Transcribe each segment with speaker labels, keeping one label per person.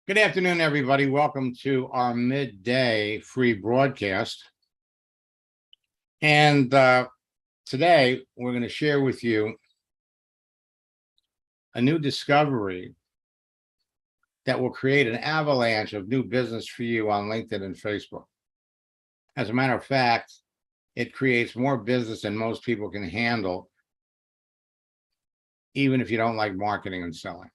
Speaker 1: Good afternoon, everybody. Welcome to our midday free broadcast. And today we're going to share with you a new discovery that will create an avalanche of new business for you on LinkedIn and Facebook. As a matter of fact, it creates more business than most people can handle, even if you don't like marketing and selling.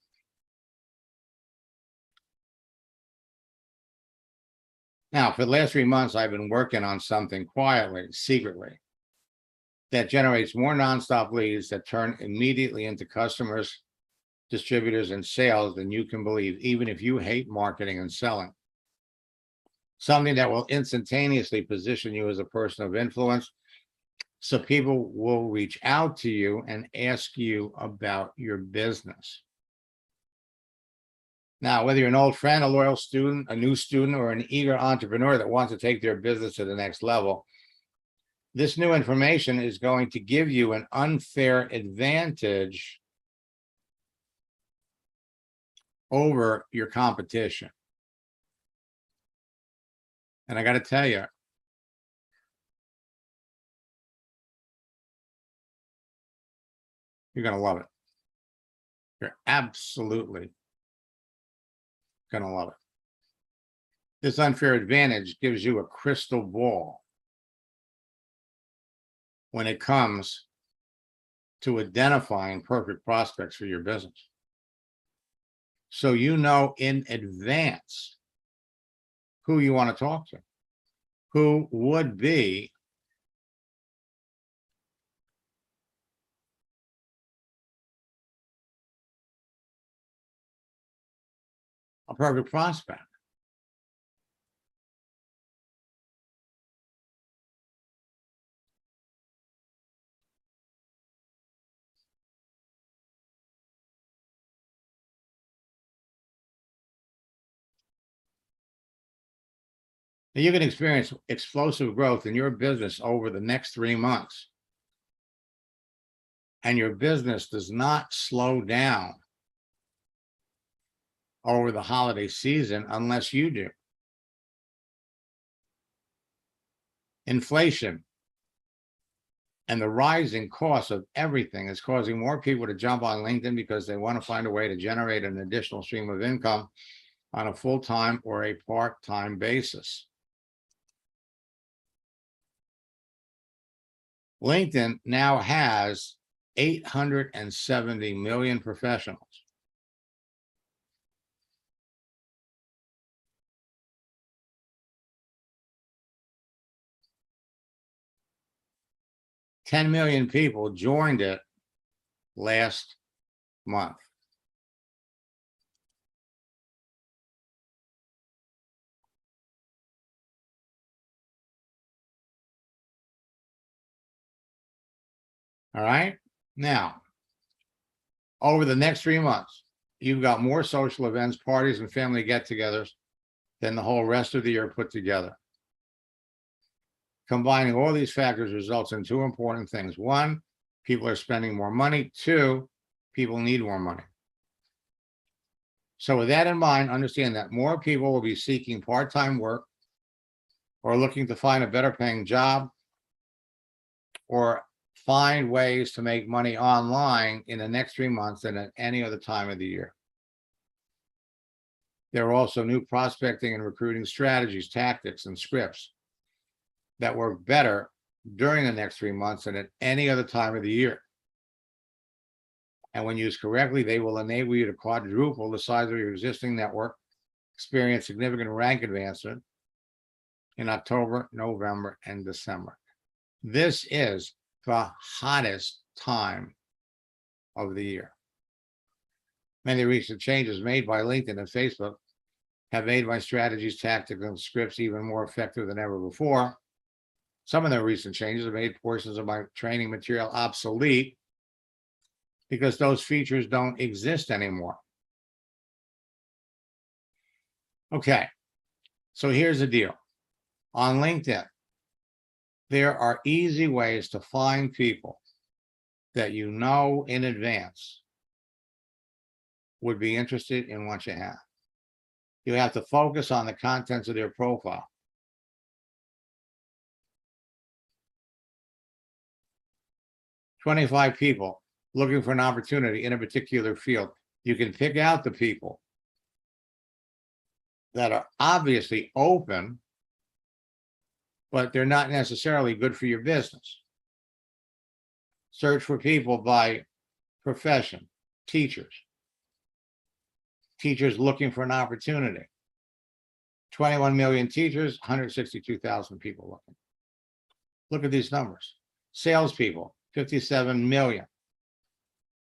Speaker 1: Now, for the last 3 months, I've been working on something quietly, secretly, that generates more nonstop leads that turn immediately into customers, distributors, and sales than you can believe, even if you hate marketing and selling. Something that will instantaneously position you as a person of influence, so people will reach out to you and ask you about your business. Now, whether you're an old friend, a loyal student, a new student, or an eager entrepreneur that wants to take their business to the next level, this new information is going to give you an unfair advantage over your competition. And I got to tell you, you're going to love it. You're absolutely going to love it. This unfair advantage gives you a crystal ball when it comes to identifying perfect prospects for your business. So you know in advance who you want to talk to, who would be a perfect prospect. Now, you can experience explosive growth in your business over the next 3 months. And your business does not slow down over the holiday season unless you do. Inflation and the rising cost of everything is causing more people to jump on LinkedIn because they want to find a way to generate an additional stream of income on a full-time or a part-time basis. LinkedIn now has 870 million professionals. $10 million people joined it last month. All right. Now, over the next 3 months, you've got more social events, parties, and family get-togethers than the whole rest of the year put together. Combining all these factors results in two important things. One, people are spending more money. Two, people need more money. So with that in mind, understand that more people will be seeking part-time work or looking to find a better paying job or find ways to make money online in the next 3 months than at any other time of the year. There are also new prospecting and recruiting strategies, tactics, and scripts that work better during the next 3 months than at any other time of the year. And when used correctly, they will enable you to quadruple the size of your existing network, experience significant rank advancement in October, November, and December. This is the hottest time of the year. Many recent changes made by LinkedIn and Facebook have made my strategies, tactics, and scripts even more effective than ever before. Some of the recent changes have made portions of my training material obsolete because those features don't exist anymore. Okay, so here's the deal. On LinkedIn, there are easy ways to find people that you know in advance would be interested in what you have. You have to focus on the contents of their profile. "25 people looking for an opportunity in a particular field." You can pick out the people that are obviously open, but they're not necessarily good for your business. Search for people by profession. Teachers looking for an opportunity. 21 million teachers, 162,000 people looking. Look at these numbers. Salespeople, 57 million,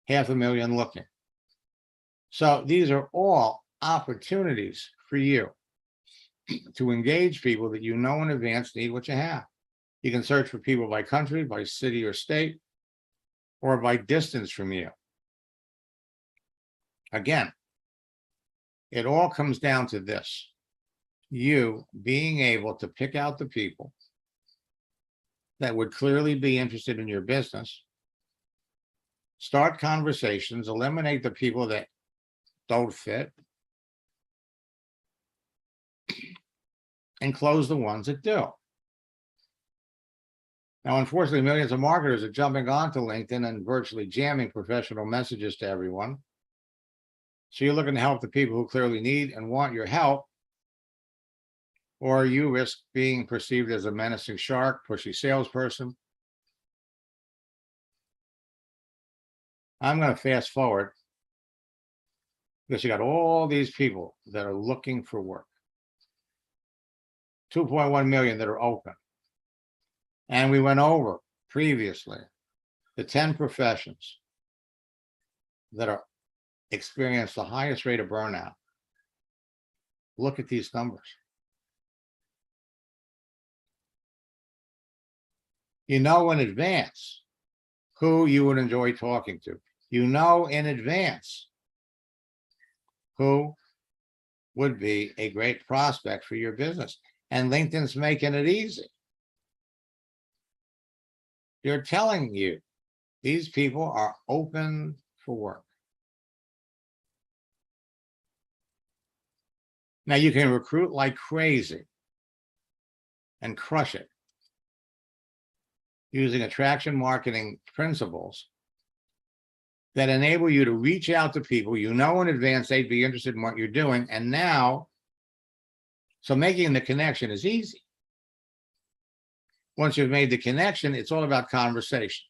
Speaker 1: 500,000 looking. So these are all opportunities for you to engage people that you know in advance need what you have. You can search for people by country, by city or state, or by distance from you. Again, it all comes down to this: you being able to pick out the people that would clearly be interested in your business, start conversations, eliminate the people that don't fit, and close the ones that do. Now, unfortunately, millions of marketers are jumping onto LinkedIn and virtually jamming professional messages to everyone. So you're looking to help the people who clearly need and want your help, or you risk being perceived as a menacing shark, pushy salesperson. I'm going to fast forward because you got all these people that are looking for work. 2.1 million that are open. And we went over previously the 10 professions that are experience the highest rate of burnout. Look at these numbers. You know in advance who you would enjoy talking to. You know in advance who would be a great prospect for your business. And LinkedIn's making it easy. They're telling you these people are open for work. Now you can recruit like crazy and crush it using attraction marketing principles that enable you to reach out to people you know in advance they'd be interested in what you're doing. And now, so making the connection is easy. Once you've made the connection, it's all about conversation.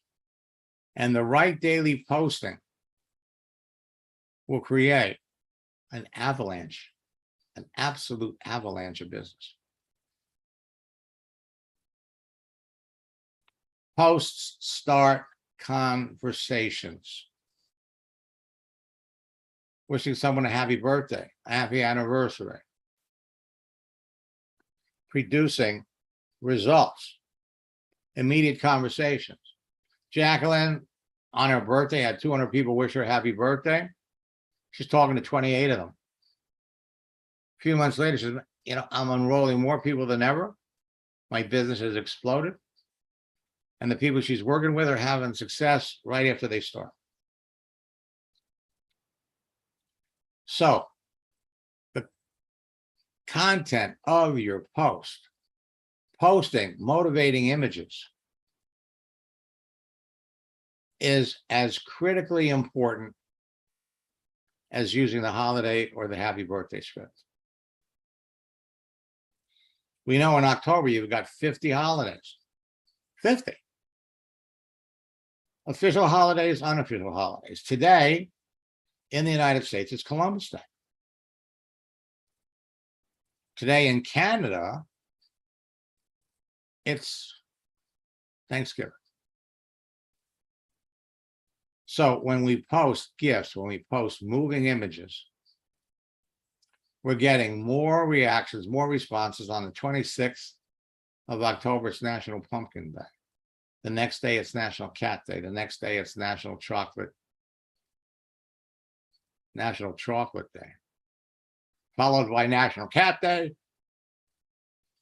Speaker 1: And the right daily posting will create an avalanche, an absolute avalanche of business. Posts start conversations. Wishing someone a happy birthday, a happy anniversary. Producing results, immediate conversations. Jacqueline, on her birthday, had 200 people wish her a happy birthday. She's talking to 28 of them. A few months later, she says, I'm enrolling more people than ever. My business has exploded. And the people she's working with are having success right after they start. So the content of your post, posting motivating images, is as critically important as using the holiday or the happy birthday script. We know in October you've got 50 holidays. 50. Official holidays, unofficial holidays. Today, in the United States, it's Columbus Day. Today in Canada, it's Thanksgiving. So when we post gifts, when we post moving images, we're getting more reactions, more responses. On the 26th of October, it's National Pumpkin Day. The next day, it's National Cat Day. The next day, it's National Chocolate Day, followed by National Cat Day,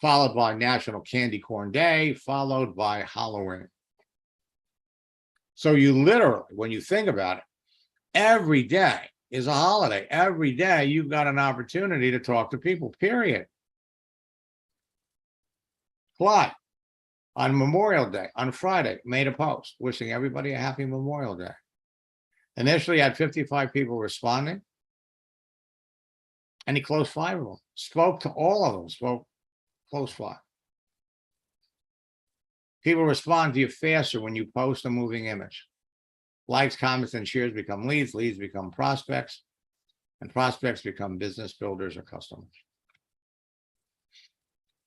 Speaker 1: followed by National Candy Corn Day, followed by Halloween. So you literally, when you think about it, every day is a holiday. Every day you've got an opportunity to talk to people, period. But on Memorial Day, on Friday, made a post wishing everybody a happy Memorial Day. Initially, I had 55 people responding, and he closed 5 of them. Spoke to all of them, closed 5. People respond to you faster when you post a moving image. Likes, comments, and shares become leads, leads become prospects, and prospects become business builders or customers.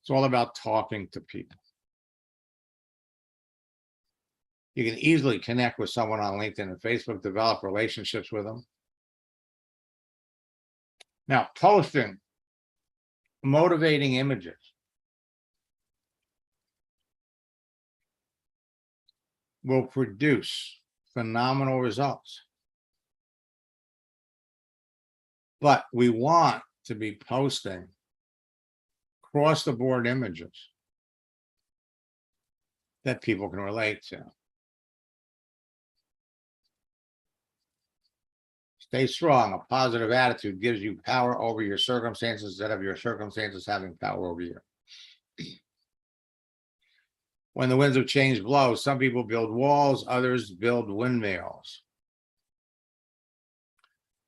Speaker 1: It's all about talking to people. You can easily connect with someone on LinkedIn and Facebook, develop relationships with them. Now, posting motivating images will produce phenomenal results. But we want to be posting across the board images that people can relate to. Stay strong. A positive attitude gives you power over your circumstances instead of your circumstances having power over you. When the winds of change blow, some people build walls, others build windmills.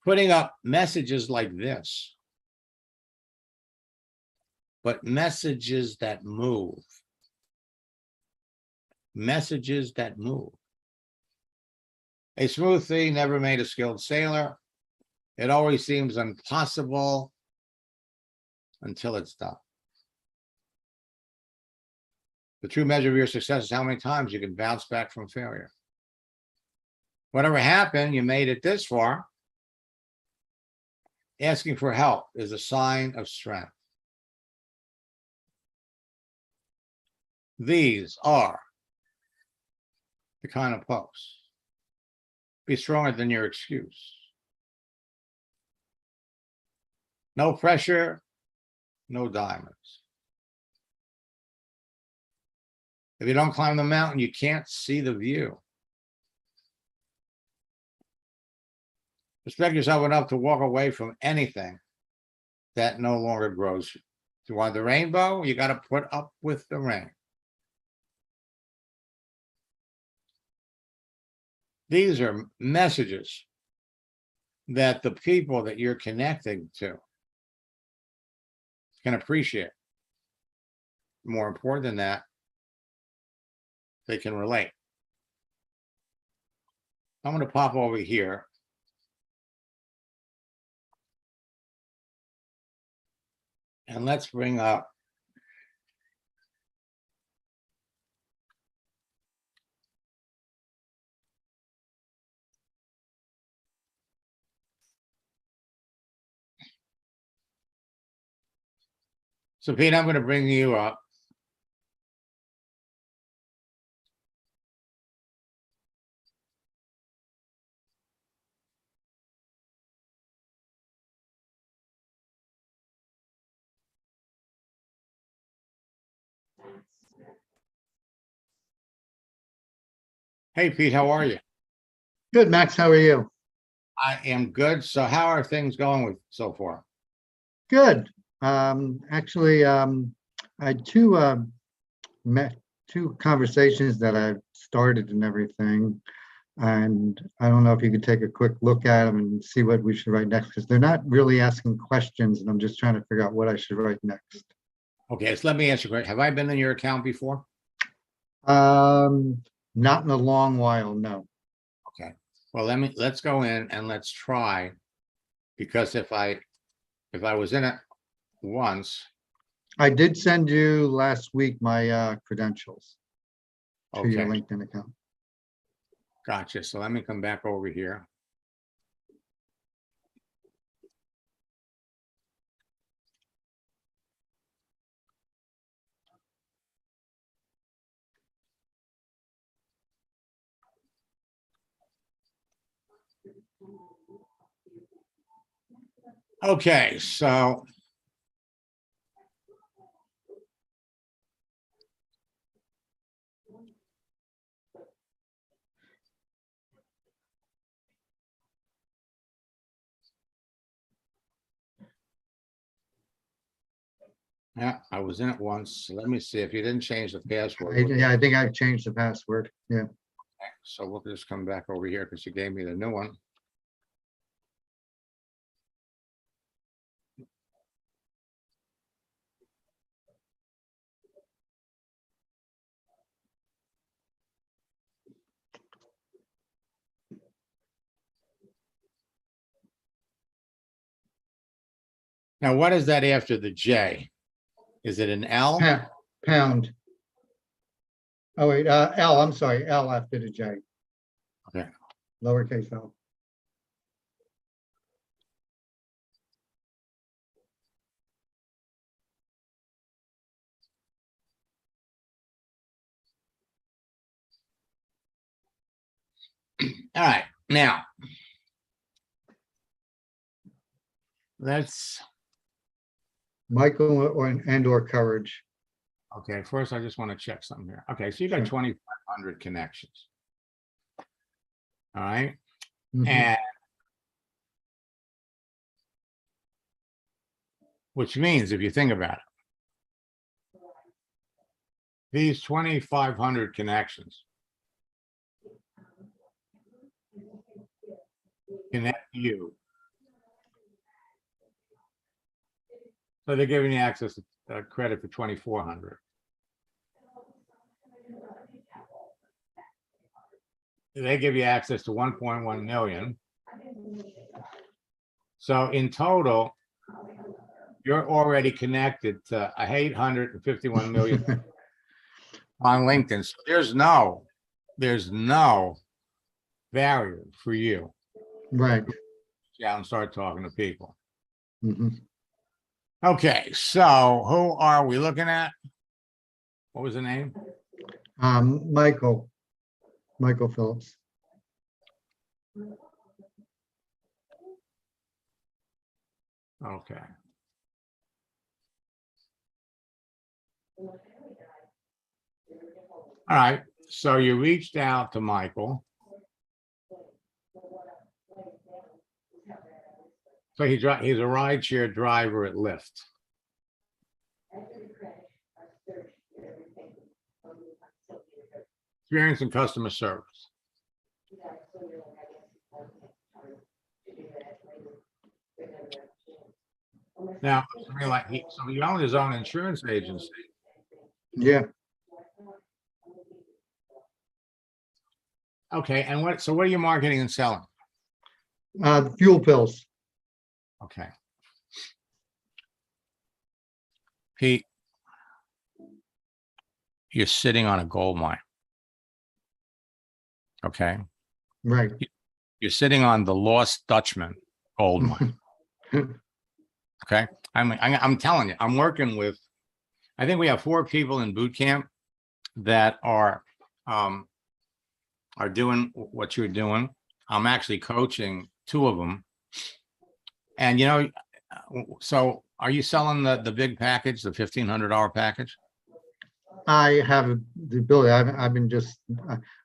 Speaker 1: Putting up messages like this, but messages that move. Messages that move. A smooth sea never made a skilled sailor. It always seems impossible until it's done. The true measure of your success is how many times you can bounce back from failure. Whatever happened, you made it this far. Asking for help is a sign of strength. These are the kind of posts. Be stronger than your excuse. No pressure, no diamonds. If you don't climb the mountain, you can't see the view. Respect yourself enough to walk away from anything that no longer grows you. If you want the rainbow, you got to put up with the rain. These are messages that the people that you're connecting to can appreciate. More important than that, they can relate. I'm going to pop over here. And let's bring up so Pete, I'm going to bring you up. Hey, Pete, how are you?
Speaker 2: Good, Max. How are you?
Speaker 1: I am good. So how are things going with so far?
Speaker 2: Good. Actually, I had two conversations that I've started and everything, and I don't know if you could take a quick look at them and see what we should write next, because they're not really asking questions, and I'm just trying to figure out what I should write next.
Speaker 1: Okay, so let me ask you a question. Have I been in your account before?
Speaker 2: Not in a long while, no.
Speaker 1: Okay. Well, let's go in and let's try, because if I was in it once.
Speaker 2: I did send you last week my credentials to your
Speaker 1: Okay,
Speaker 2: LinkedIn account.
Speaker 1: gotcha. So let me come back over here. Okay, so Yeah, I was in it once. So let me see if you didn't change the password.
Speaker 2: Yeah, I think I've changed the password. Yeah.
Speaker 1: So we'll just come back over here because you gave me the new one. Now, what is that after the J? Is it an L?
Speaker 2: Pound. Oh, wait, L, I'm sorry, L after the J.
Speaker 1: Okay.
Speaker 2: Lowercase L.
Speaker 1: All right. Now, let's,
Speaker 2: Michael or Courage.
Speaker 1: okay, first I just want to check something here. Okay, so you got
Speaker 2: Sure.
Speaker 1: 2,500 connections. All right.
Speaker 2: Mhm.
Speaker 1: And which means if you think about it, these 2,500 connections connect you. So they're giving you access to credit for 2,400. They give you access to 1.1 million. So in total, you're already connected to 851 million on LinkedIn. So there's no barrier for you
Speaker 2: Right.
Speaker 1: to reach out and start talking to people.
Speaker 2: Mhm.
Speaker 1: Okay, so who are we looking at? What was the name?
Speaker 2: Michael Phillips.
Speaker 1: Okay. All right, so you reached out to Michael. So he's a rideshare driver at Lyft. Experience in customer service. Now, I mean, like so he owned his own insurance agency.
Speaker 2: Yeah.
Speaker 1: Okay, and what are you marketing and selling?
Speaker 2: The fuel pills.
Speaker 1: Okay. Pete, you're sitting on a gold mine. Okay.
Speaker 2: Right.
Speaker 1: You're sitting on the Lost Dutchman gold mine. Okay. I'm telling you, I'm working with, I think we have 4 people in boot camp that are doing what you're doing. I'm actually coaching 2 of them. And, so are you selling the big package, the $1,500 package?
Speaker 2: I have the ability. I've been just.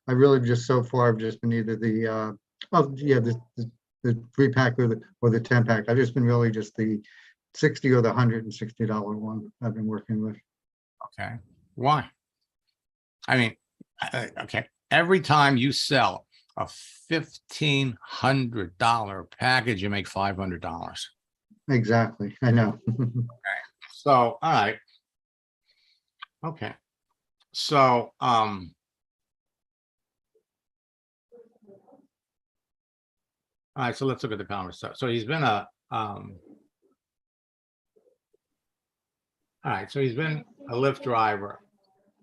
Speaker 2: I really just so far. I've just been either the. The 3-pack or the 10-pack. I've just been really just the 60 or the $160 one. I've been working with.
Speaker 1: Okay. Why? I mean, okay. Every time you sell a $1,500 package, you make $500.
Speaker 2: Exactly. I know.
Speaker 1: So, all right. Okay. So, all right. So let's look at the conversation. So he's been all right. So he's been a Lyft driver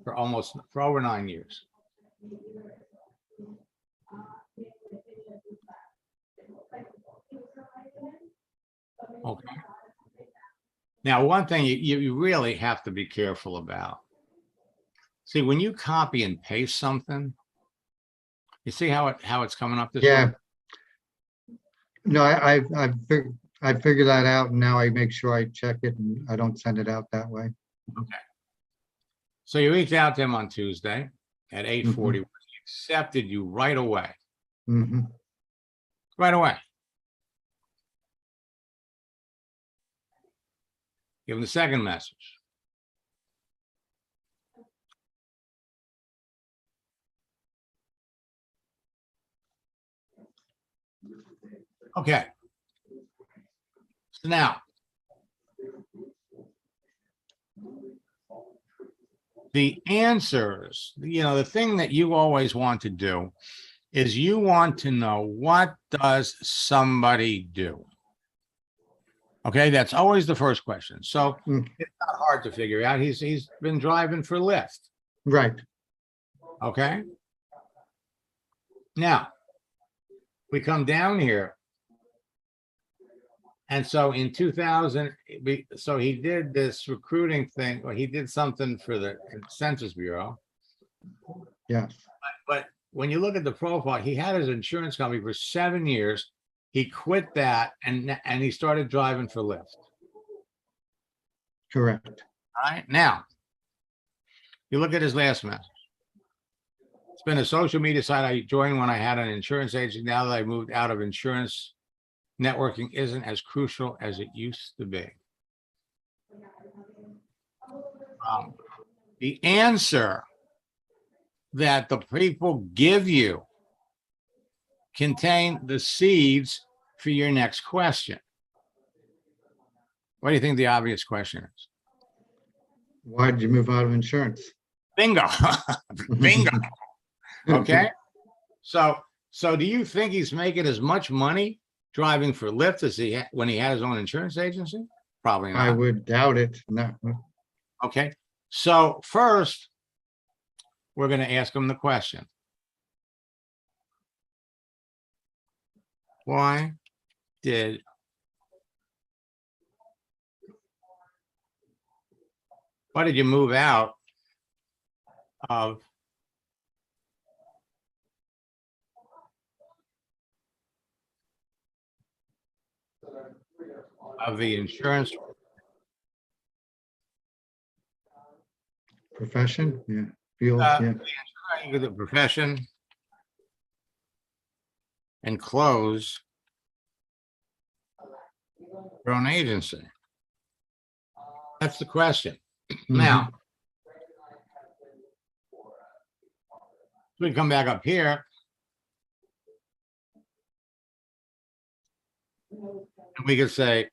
Speaker 1: for over 9 years. Okay. Now, one thing you really have to be careful about. See, when you copy and paste something, you see how it's coming up this
Speaker 2: Yeah.
Speaker 1: way?
Speaker 2: No, I figured that out, and now I make sure I check it and I don't send it out that way.
Speaker 1: Okay. So you reached out to him on Tuesday at 8:40. He accepted you right away.
Speaker 2: Mm-hmm.
Speaker 1: Right away. Give him the second message. Okay. So now, the answers, the thing that you always want to do is you want to know, what does somebody do? Okay, that's always the first question. So
Speaker 2: Mm.
Speaker 1: it's not hard to figure out. He's been driving for Lyft.
Speaker 2: Right.
Speaker 1: Okay. Now we come down here. And so in 2000, so he did this recruiting thing, or he did something for the Census Bureau.
Speaker 2: Yes.
Speaker 1: But when you look at the profile, he had his insurance company for 7 years. He quit that and he started driving for Lyft.
Speaker 2: Correct.
Speaker 1: All right. Now, you look at his last message. It's been a social media site I joined when I had an insurance agent. Now that I moved out of insurance, networking isn't as crucial as it used to be. The answer that the people give you contain the seeds for your next question. What do you think the obvious question is?
Speaker 2: Why did you move out of insurance?
Speaker 1: Bingo. Bingo. Okay. So do you think he's making as much money driving for Lyft as when he had his own insurance agency? Probably not.
Speaker 2: I would doubt it. No.
Speaker 1: Okay. So first, we're going to ask him the question. Why did you move out of the insurance
Speaker 2: Profession? Yeah. Field? Yeah.
Speaker 1: the profession and close your own agency? That's the question. Now, we come back up here. And we could say,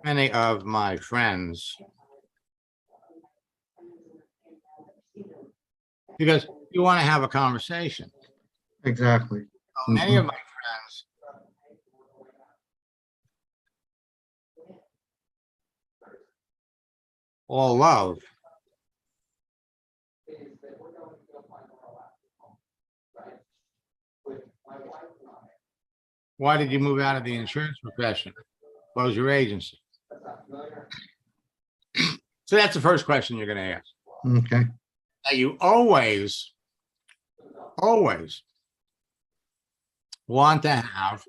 Speaker 1: many of my friends, because you want to have a conversation.
Speaker 2: Exactly.
Speaker 1: Many of my friends all love why did you move out of the insurance profession? Close your agency. So that's the first question you're going to ask.
Speaker 2: Okay.
Speaker 1: Now you always want to have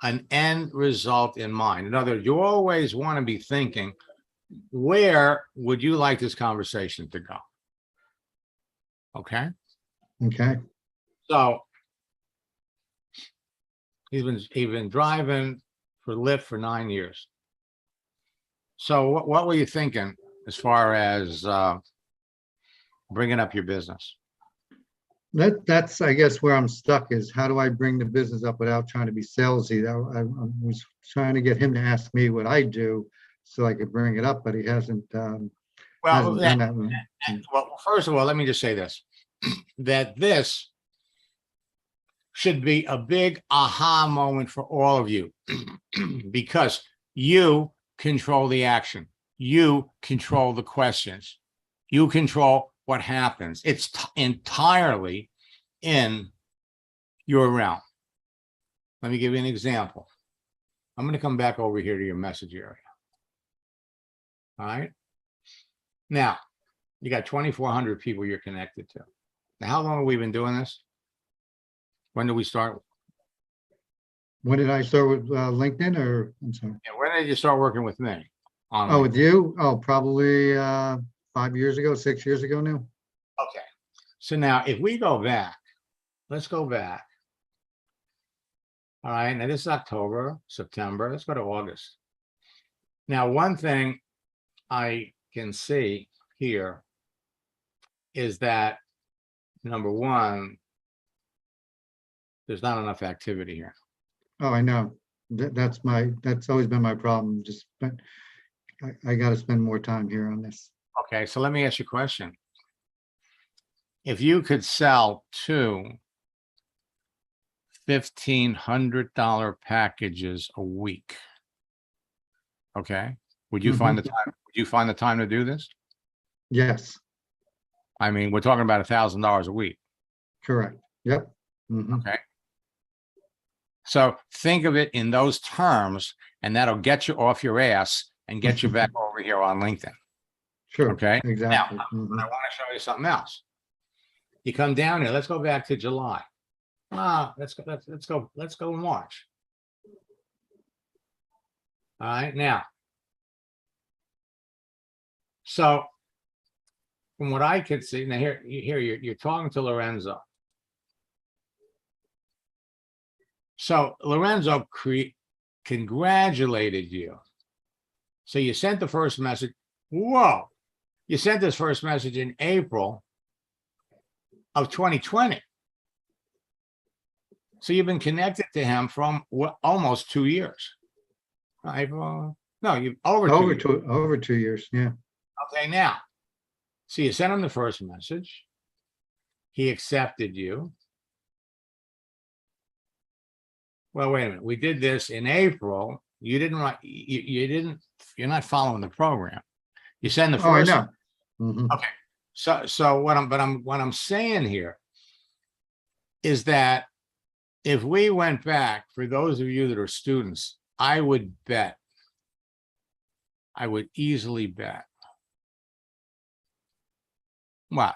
Speaker 1: an end result in mind. In other words, you always want to be thinking, where would you like this conversation to go? Okay.
Speaker 2: Okay.
Speaker 1: So he's been driving for Lyft for 9 years. So what were you thinking as far as bringing up your business?
Speaker 2: That's, I guess, where I'm stuck is, how do I bring the business up without trying to be salesy? I was trying to get him to ask me what I do so I could bring it up, but he hasn't done that.
Speaker 1: Well, first of all, let me just say this, that this should be a big aha moment for all of you because you control the action. You control the questions. You control what happens. It's entirely in your realm. Let me give you an example. I'm going to come back over here to your message area. All right. Now, you got 2,400 people you're connected to. Now, how long have we been doing this? When did we start?
Speaker 2: When did I start with LinkedIn, or I'm sorry?
Speaker 1: Yeah, when did you start working with me?
Speaker 2: Oh, with you? Oh, probably 5 years ago, 6 years ago now.
Speaker 1: Okay. So now if we go back, let's go back. All right. Now this is October, September. Let's go to August. Now, one thing I can see here is that, number one, there's not enough activity here.
Speaker 2: Oh, I know. That's always been my problem, but I got to spend more time here on this.
Speaker 1: Okay, so let me ask you a question. If you could sell two $1,500 packages a week, okay, would you find the time? Would you find the time to do this?
Speaker 2: Yes,
Speaker 1: I mean, we're talking about $1,000 a week.
Speaker 2: correct. Yep. Mhm.
Speaker 1: Okay. So think of it in those terms, and that'll get you off your ass and get you back over here on LinkedIn.
Speaker 2: Sure.
Speaker 1: Okay. Now,
Speaker 2: Exactly.
Speaker 1: but I want to show you something else. You come down here. Let's go back to July. Let's go March. All right. Now, so from what I could see, now here you're talking to Lorenzo. So Lorenzo congratulated you. So you sent the first message. Whoa. You sent this first message in April of 2020. So you've been connected to him from almost 2 years. No, you've over 2 years.
Speaker 2: Over 2 years. Yeah.
Speaker 1: Okay, now. So you sent him the first message. He accepted you. Well, wait a minute. We did this in April. You didn't write. You're not following the program. You send the first.
Speaker 2: Oh, I know.
Speaker 1: Okay. So what I'm saying here is that if we went back, for those of you that are students, I would easily bet. What?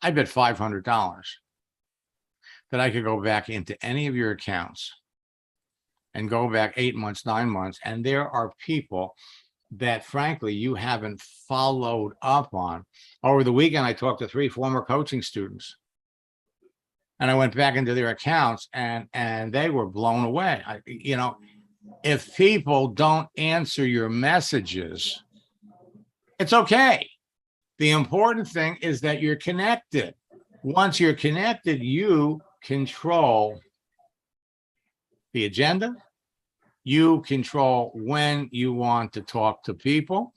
Speaker 1: I bet $500 that I could go back into any of your accounts and go back 8 months, 9 months, and there are people that frankly you haven't followed up on. Over the weekend, I talked to 3 former coaching students, and I went back into their accounts, and they were blown away. If people don't answer your messages, it's okay. The important thing is that you're connected. Once you're connected, you control the agenda. You control when you want to talk to people.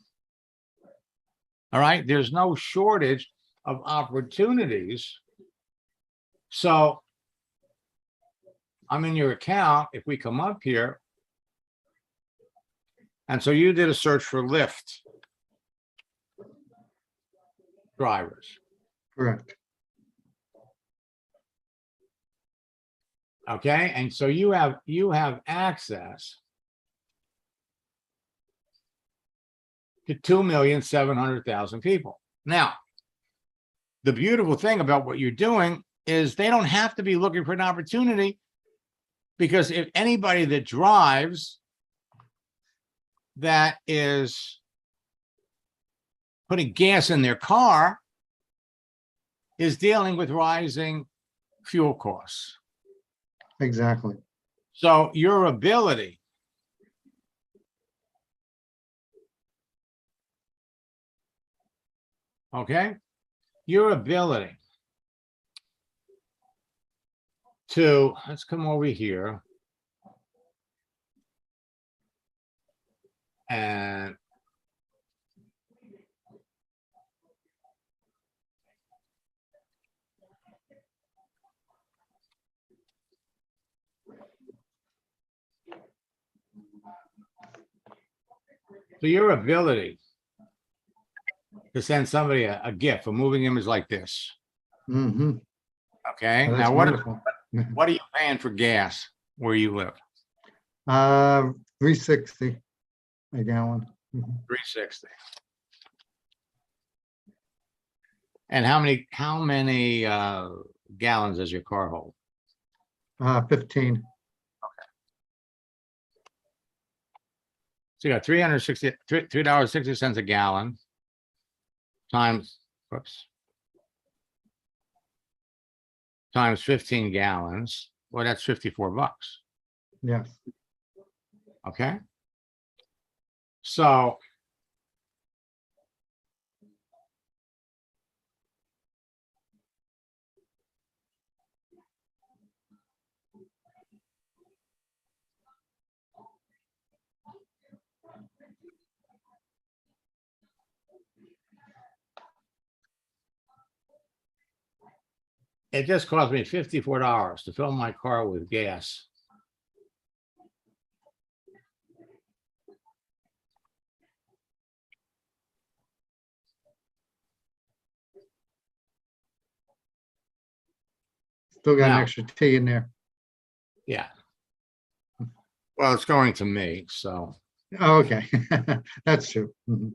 Speaker 1: All right. There's no shortage of opportunities. So I'm in your account. If we come up here, and so you did a search for Lyft drivers.
Speaker 2: Correct.
Speaker 1: Okay. And so you have access to 2,700,000 people. Now, the beautiful thing about what you're doing is they don't have to be looking for an opportunity, because if anybody that drives that is putting gas in their car is dealing with rising fuel costs.
Speaker 2: Exactly.
Speaker 1: So your ability to, let's come over here and so your ability to send somebody a gift, a moving image like this.
Speaker 2: Mm-hmm.
Speaker 1: Okay.
Speaker 2: Oh,
Speaker 1: now,
Speaker 2: wonderful.
Speaker 1: what are you paying for gas where you live?
Speaker 2: 360 a gallon.
Speaker 1: 360. And how many gallons does your car hold?
Speaker 2: 15.
Speaker 1: So you got $3.60 a gallon times 15 gallons. Well, that's $54.
Speaker 2: Yes.
Speaker 1: Okay. So it just cost me $54 to fill my car with gas.
Speaker 2: Still got an
Speaker 1: Now-
Speaker 2: extra T in there.
Speaker 1: Yeah. Well, it's going to me, so.
Speaker 2: Oh, okay, that's true. Mhm.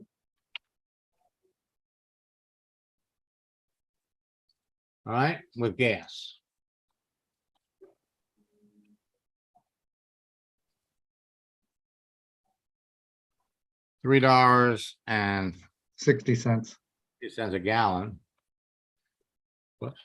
Speaker 1: All right, with gas. $3.60
Speaker 2: 60 cents.
Speaker 1: a gallon. Whoops.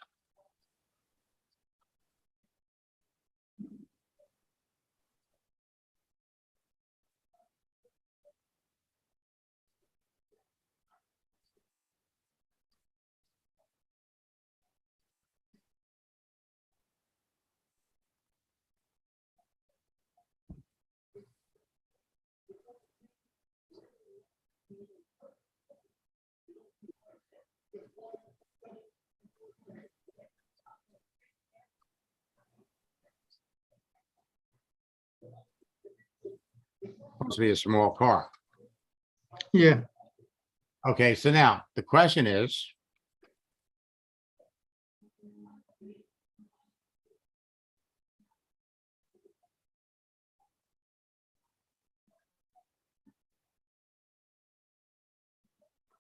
Speaker 1: Supposed to be a small car.
Speaker 2: Yeah,
Speaker 1: Okay, so now the question is,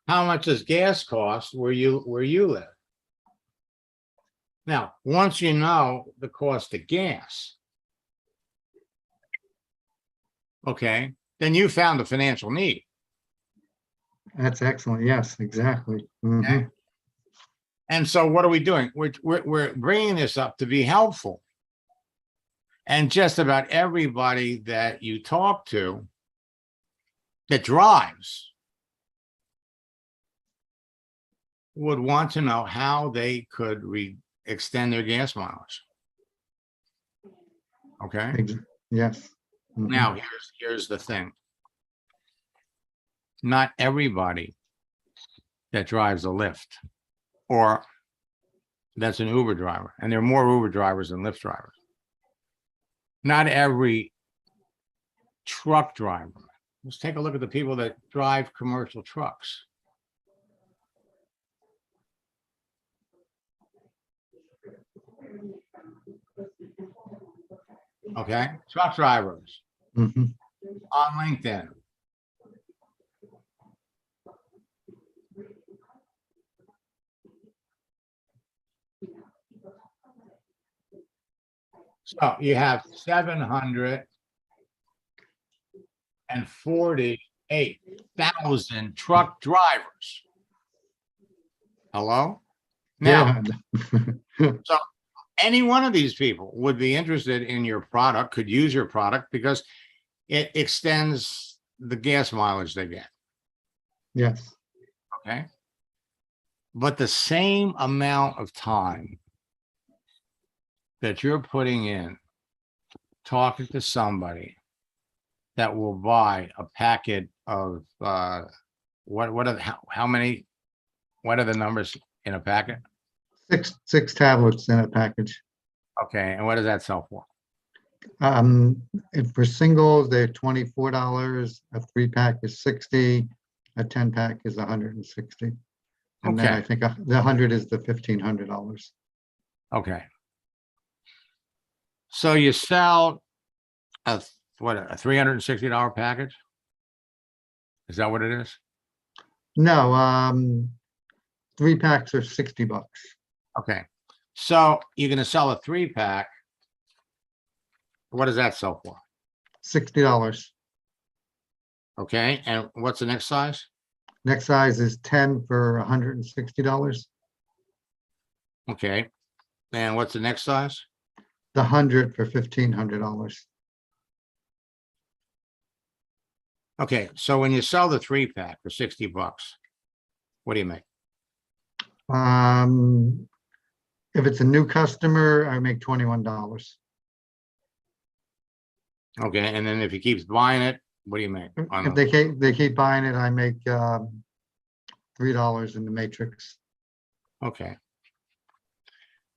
Speaker 1: how much does gas cost where you live? Now, once you know the cost of gas, okay, then you found a financial need.
Speaker 2: that's excellent. Yes, exactly. Mhm.
Speaker 1: Okay. And so what are we doing? We're bringing this up to be helpful. And just about everybody that you talk to that drives would want to know how they could extend their gas mileage. Okay.
Speaker 2: Yes. Mhm.
Speaker 1: Now, here's the thing. Not everybody that drives a Lyft or that's an Uber driver, and there are more Uber drivers than Lyft drivers. Not every truck driver. Let's take a look at the people that drive commercial trucks. Okay, truck drivers
Speaker 2: Mhm.
Speaker 1: on LinkedIn. So you have 748,000 truck drivers. Hello? Now,
Speaker 2: Yeah.
Speaker 1: any one of these people would be interested in your product, could use your product because it extends the gas mileage they get.
Speaker 2: Yes.
Speaker 1: Okay. But the same amount of time that you're putting in talking to somebody that will buy a packet of what are how many, what are the numbers in a packet?
Speaker 2: Six tablets in a package.
Speaker 1: Okay, and what does that sell for?
Speaker 2: And for singles, they're $24. A 3-pack is 60. A 10-pack is 160. And then I
Speaker 1: Okay.
Speaker 2: think the 100 is the $1,500.
Speaker 1: Okay. So you sell a $360 package? Is that what it is?
Speaker 2: No, 3-packs are $60.
Speaker 1: Okay. So you're going to sell a 3-pack. What does that sell for?
Speaker 2: $60.
Speaker 1: Okay. And what's the next size?
Speaker 2: Next size is 10 for $160.
Speaker 1: Okay. And what's the next size?
Speaker 2: The 100 for $1,500.
Speaker 1: Okay. So when you sell the 3-pack for $60, what do you make?
Speaker 2: If it's a new customer, I make $21.
Speaker 1: Okay. And then if he keeps buying it, what do you make?
Speaker 2: If they keep buying it, I make $3 in the matrix.
Speaker 1: Okay.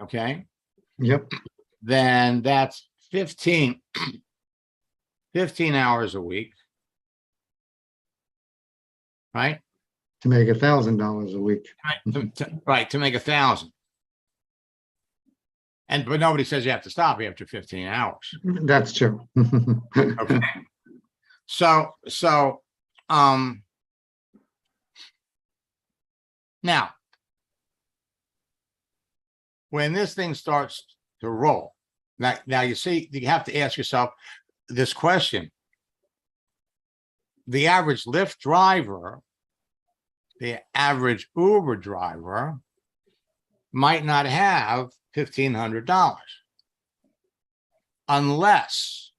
Speaker 1: okay,
Speaker 2: Yep.
Speaker 1: then that's 15 hours a week, right?
Speaker 2: To make $1,000 a week.
Speaker 1: Right, to make 1,000. But nobody says you have to stop after 15 hours.
Speaker 2: That's true.
Speaker 1: Okay. So now when this thing starts to roll, now you see, you have to ask yourself this question. The average Lyft driver, the average Uber driver might not have $1,500 unless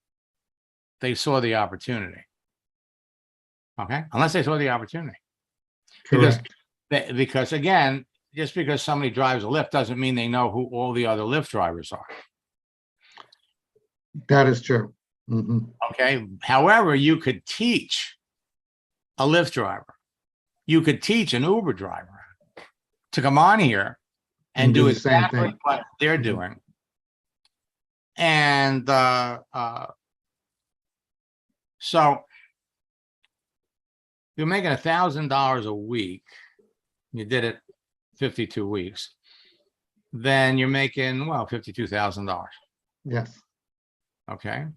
Speaker 1: they saw the opportunity. Okay, unless they saw the opportunity.
Speaker 2: Correct.
Speaker 1: Because again, just because somebody drives a Lyft doesn't mean they know who all the other Lyft drivers are.
Speaker 2: That is true. Mhm.
Speaker 1: Okay. However, you could teach a Lyft driver, you could teach an Uber driver to come on here and do
Speaker 2: the same
Speaker 1: exactly
Speaker 2: thing.
Speaker 1: what they're
Speaker 2: Mhm.
Speaker 1: doing. And so you're making $1,000 a week. You did it 52 weeks. Then you're making, well, $52,000.
Speaker 2: Yes.
Speaker 1: Okay.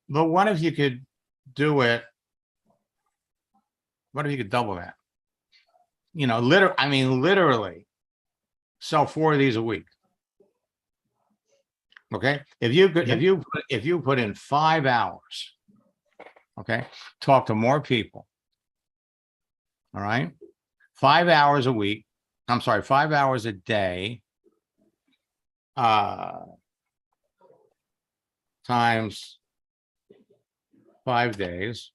Speaker 1: But what if you could do it? What if you could double that? You know, literally sell 4 of these a week. Okay. If you could,
Speaker 2: Yep.
Speaker 1: if you put in 5 hours, okay, talk to more people. All right. 5 hours a week. I'm sorry, 5 hours a day. Times 5 days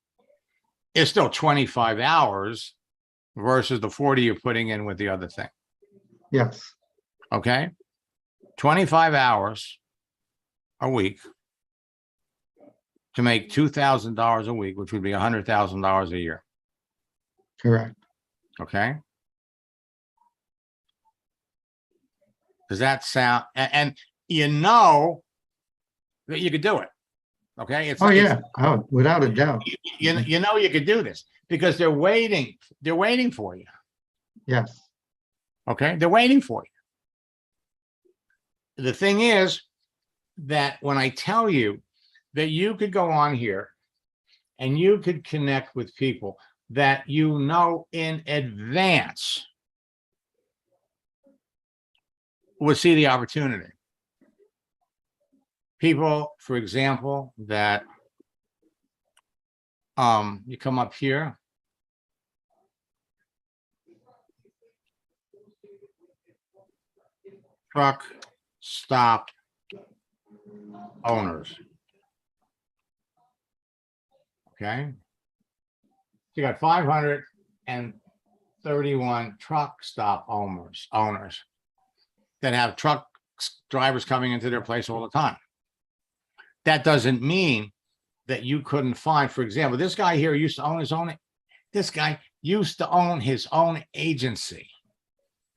Speaker 1: is still 25 hours versus the 40 you're putting in with the other thing.
Speaker 2: Yes.
Speaker 1: Okay. 25 hours a week to make $2,000 a week, which would be $100,000 a year.
Speaker 2: Correct.
Speaker 1: Okay. Does that sound, and you know that you could do it. Okay. It's
Speaker 2: Oh, yeah. Oh, without a doubt.
Speaker 1: you know you could do this because they're waiting for you.
Speaker 2: Yes.
Speaker 1: Okay. They're waiting for you. The thing is that when I tell you that you could go on here and you could connect with people that you know in advance would see the opportunity. People, for example, that you come up here. Truck stop owners. Okay. You got 531 truck stop owners that have truck drivers coming into their place all the time. That doesn't mean that you couldn't find, for example, this guy here used to own his own. This guy used to own his own agency.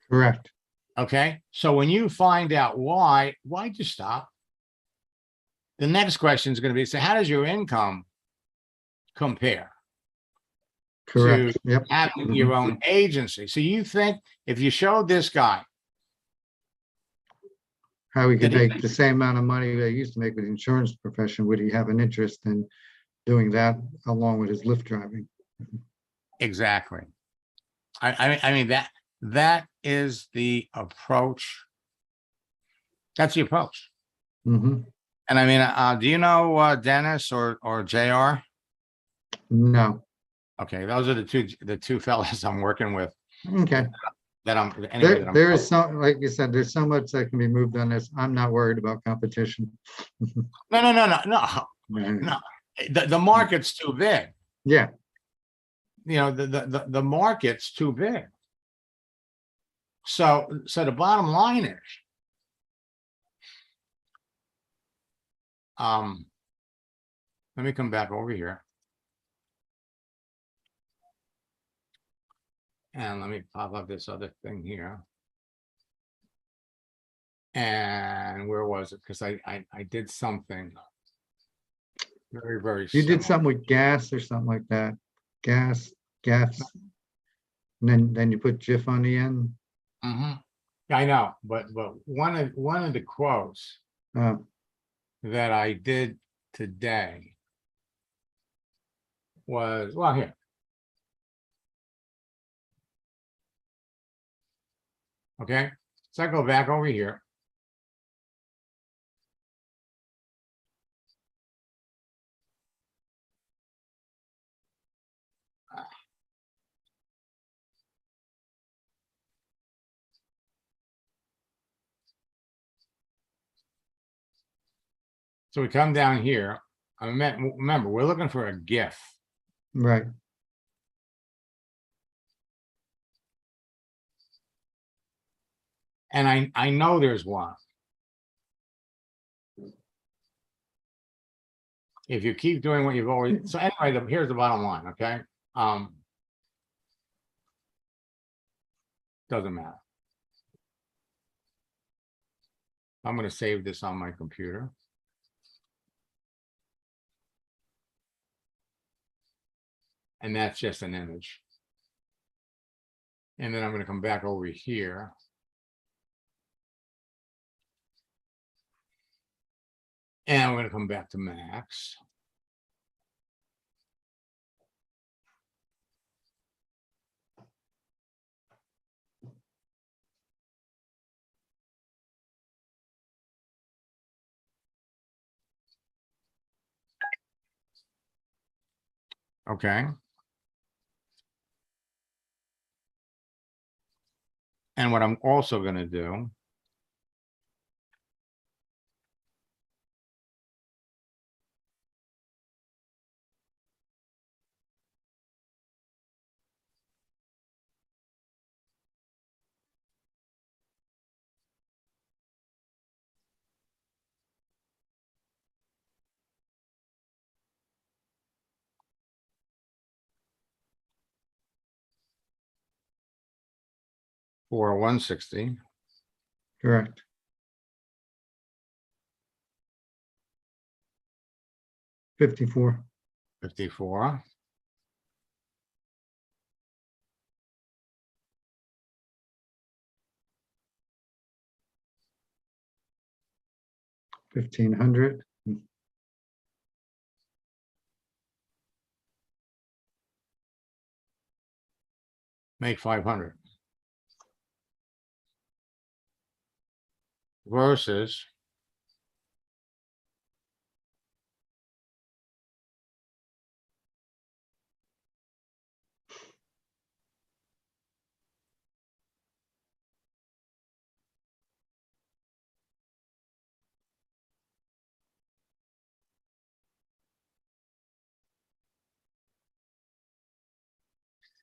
Speaker 2: Correct.
Speaker 1: Okay. So when you find out why'd you stop? The next question is going to be, so how does your income compare
Speaker 2: Correct.
Speaker 1: to
Speaker 2: Yep.
Speaker 1: having your own agency? So you think if you showed this guy
Speaker 2: How we could
Speaker 1: that he-
Speaker 2: make the same amount of money that he used to make with the insurance profession, would he have an interest in doing that along with his Lyft driving?
Speaker 1: exactly. I mean that is the approach. That's the approach.
Speaker 2: Mhm.
Speaker 1: And I mean, do you know Dennis or JR?
Speaker 2: No.
Speaker 1: Okay, those are the two fellas I'm working with
Speaker 2: Okay.
Speaker 1: that I'm anyway.
Speaker 2: There is some, like you said, there's so much that can be moved on this. I'm not worried about competition.
Speaker 1: No. The market's too big.
Speaker 2: Yeah.
Speaker 1: You know, the market's too big. So the bottom line is, let me come back over here. And let me pop up this other thing here. And where was it? Because I did something very, very
Speaker 2: You did
Speaker 1: similar.
Speaker 2: something with gas or something like that. Gas. And then you put GIF on the end.
Speaker 1: Mhm. I know, but one of the quotes
Speaker 2: Uh,
Speaker 1: that I did today was, well, here. Okay, so I go back over here. So we come down here. Remember, we're looking for a GIF.
Speaker 2: right.
Speaker 1: And I know there's one. If you keep doing what you've always, so anyway, here's the bottom line, okay? Doesn't matter. I'm going to save this on my computer. And that's just an image. And then I'm going to come back over here. And I'm going to come back to Max. Okay. And what I'm also going to do for 160.
Speaker 2: Correct. 54.
Speaker 1: 54.
Speaker 2: $1,500.
Speaker 1: Make 500. Versus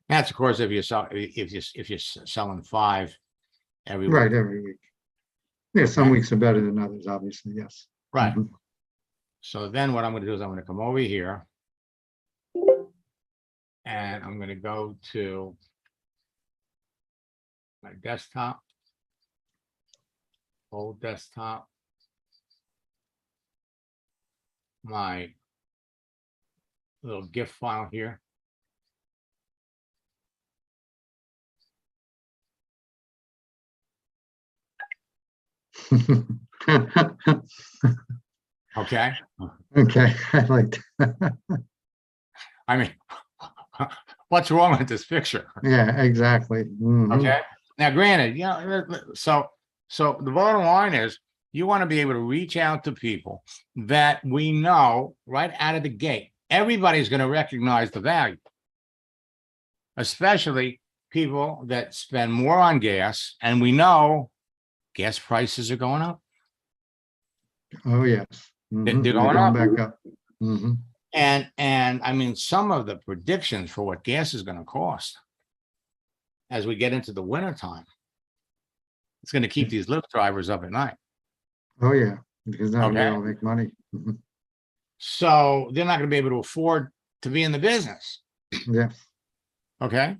Speaker 1: that's of course if you're selling 5 every week.
Speaker 2: Right, every week. Yeah, some
Speaker 1: Okay.
Speaker 2: weeks are better than others, obviously, yes.
Speaker 1: Right.
Speaker 2: Mhm.
Speaker 1: So then what I'm going to do is I'm going to come over here and I'm going to go to my desktop, old desktop, my little GIF file here. Okay.
Speaker 2: Okay, I like that.
Speaker 1: I mean, what's wrong with this picture?
Speaker 2: Yeah, exactly. Mhm.
Speaker 1: Okay. Now, granted, so the bottom line is you want to be able to reach out to people that we know right out of the gate. Everybody's going to recognize the value, especially people that spend more on gas, and we know gas prices are going up.
Speaker 2: Oh, yes. Mhm.
Speaker 1: They're
Speaker 2: They're
Speaker 1: going
Speaker 2: going
Speaker 1: up.
Speaker 2: back up. Mhm.
Speaker 1: And I mean, some of the predictions for what gas is going to cost as we get into the winter time, it's going to keep these Lyft drivers up at night.
Speaker 2: Oh, yeah, because now they
Speaker 1: Okay.
Speaker 2: all make money. Mhm.
Speaker 1: So they're not going to be able to afford to be in the business.
Speaker 2: Yes.
Speaker 1: Okay.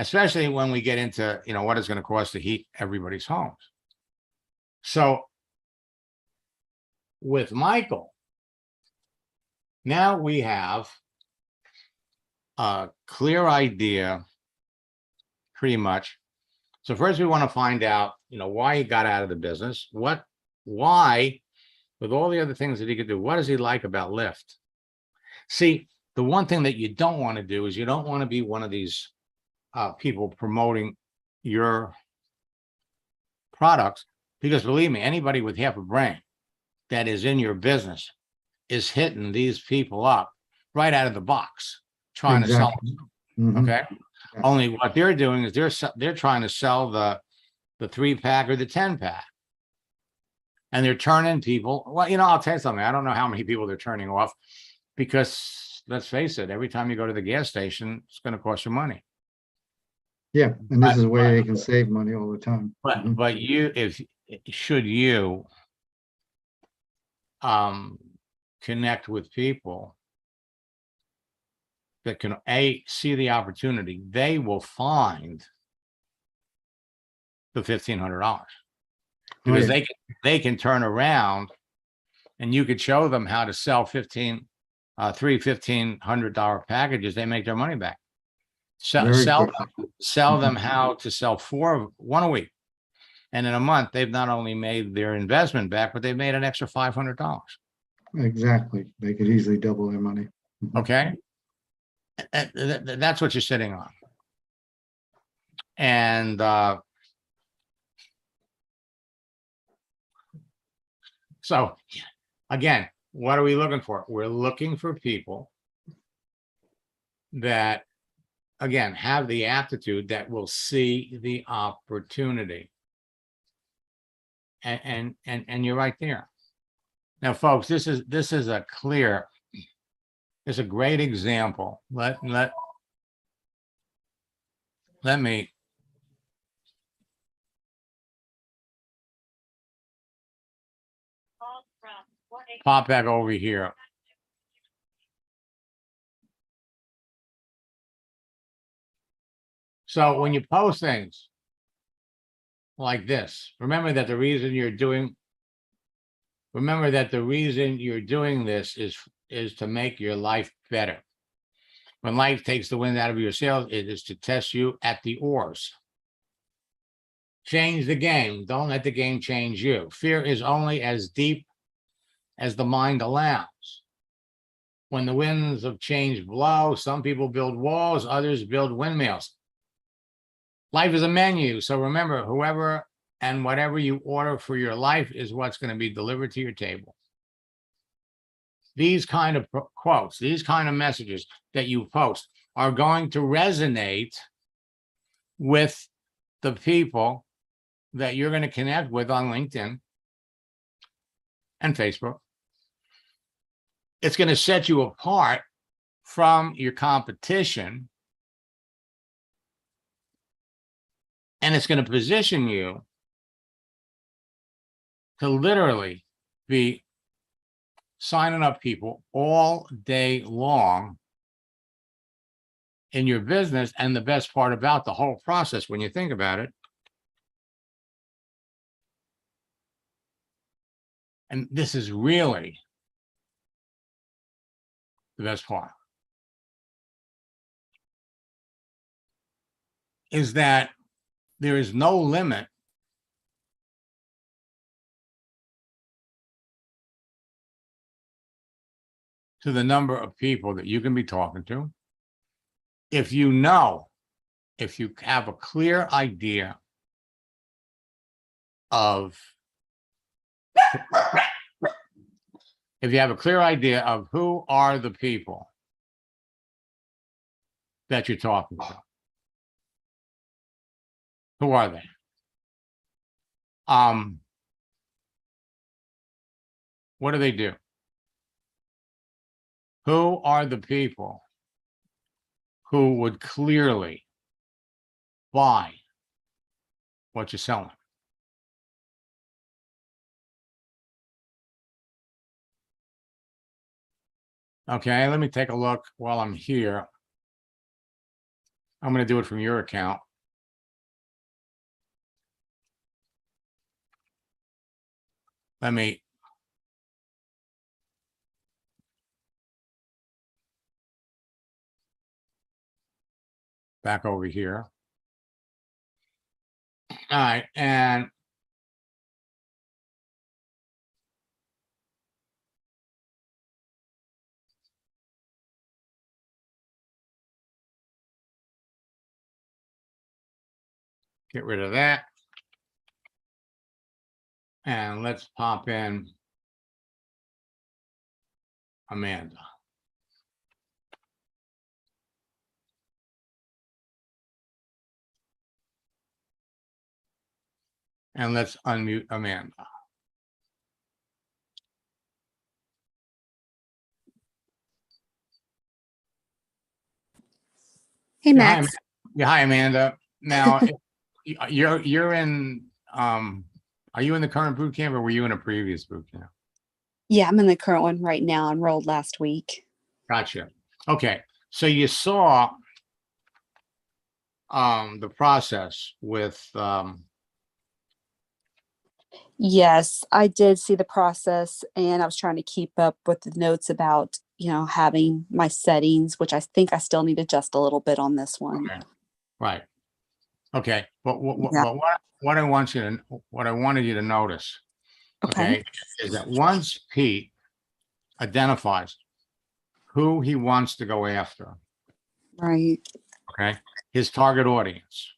Speaker 1: especially when we get into, what it's going to cost to heat everybody's homes. So with Michael, now we have a clear idea, pretty much. So first we want to find out, why he got out of the business, why, with all the other things that he could do, what does he like about Lyft? See, the one thing that you don't want to do is you don't want to be one of these people promoting your products, because believe me, anybody with half a brain that is in your business is hitting these people up right out of the box, trying to sell them. Okay.
Speaker 2: Yeah.
Speaker 1: Only what they're doing is they're trying to sell the 3-pack or the 10-pack. And they're turning people. Well, I'll tell you something. I don't know how many people they're turning off, because let's face it, every time you go to the gas station, it's going to cost you money.
Speaker 2: Yeah, and this is a way they can save money all the time.
Speaker 1: But should you connect with people that can see the opportunity, they will find the $1,500, because they can turn around and you could show them how to sell three $1,500 packages. They make their money back. Sell them how to sell one a week, and in a month they've not only made their investment back, but they've made an extra $500.
Speaker 2: Exactly, they could easily double their money.
Speaker 1: Okay, that's what you're sitting on. And so again, what are we looking for? We're looking for people that, again, have the aptitude, that will see the opportunity. And you're right there. Now, folks, this is a great example. Let me pop back over here. So when you post things like this, remember that the reason you're doing this is to make your life better. When life takes the wind out of your sails, it is to test you at the oars. Change the game. Don't let the game change you. Fear is only as deep as the mind allows. When the winds of change blow, some people build walls, others build windmills. Life is a menu. So remember, whoever and whatever you order for your life is what's going to be delivered to your table. These kind of quotes, these kind of messages that you post are going to resonate with the people that you're going to connect with on LinkedIn and Facebook. It's going to set you apart from your competition, and it's going to position you to literally be signing up people all day long in your business. And the best part about the whole process, when you think about it, and this is really the best part, is that there is no limit to the number of people that you can be talking to. If you have a clear idea of who are the people that you're talking to. Who are they? What do they do? Who are the people who would clearly buy what you're selling? Okay, let me take a look while I'm here. I'm going to do it from your account. Let me. Back over here. All right, and get rid of that. And let's pop in Amanda. And let's unmute Amanda.
Speaker 3: Hey,
Speaker 1: Yeah, hi,
Speaker 3: Max.
Speaker 1: yeah, hi, Amanda. Now, you're in, are you in the current boot camp or were you in a previous boot camp?
Speaker 3: Yeah, I'm in the current one right now. I enrolled last week.
Speaker 1: Gotcha. Okay, so you saw the process with
Speaker 3: Yes, I did see the process, and I was trying to keep up with the notes about, having my settings, which I think I still need to adjust a little bit on this one.
Speaker 1: okay, right. Okay, but
Speaker 3: Yeah.
Speaker 1: what I wanted you to notice,
Speaker 3: Okay.
Speaker 1: okay, is that once Pete identifies who he wants to go after,
Speaker 3: Right.
Speaker 1: okay, his target audience,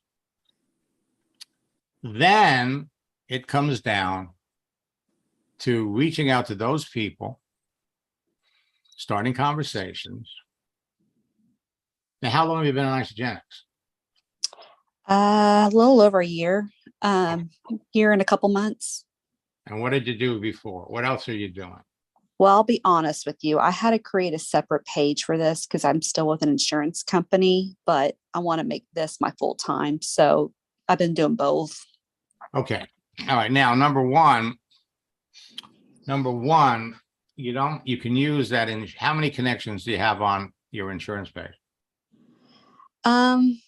Speaker 1: then it comes down to reaching out to those people, starting conversations. Now, how long have you been on Isogenics?
Speaker 3: A little over a year. Here in a couple months.
Speaker 1: And what did you do before? What else are you doing?
Speaker 3: Well, I'll be honest with you. I had to create a separate page for this because I'm still with an insurance company, but I want to make this my full time. So I've been doing both.
Speaker 1: Okay. All right. Now, number one, you can use that in how many connections do you have on your insurance page?
Speaker 3: And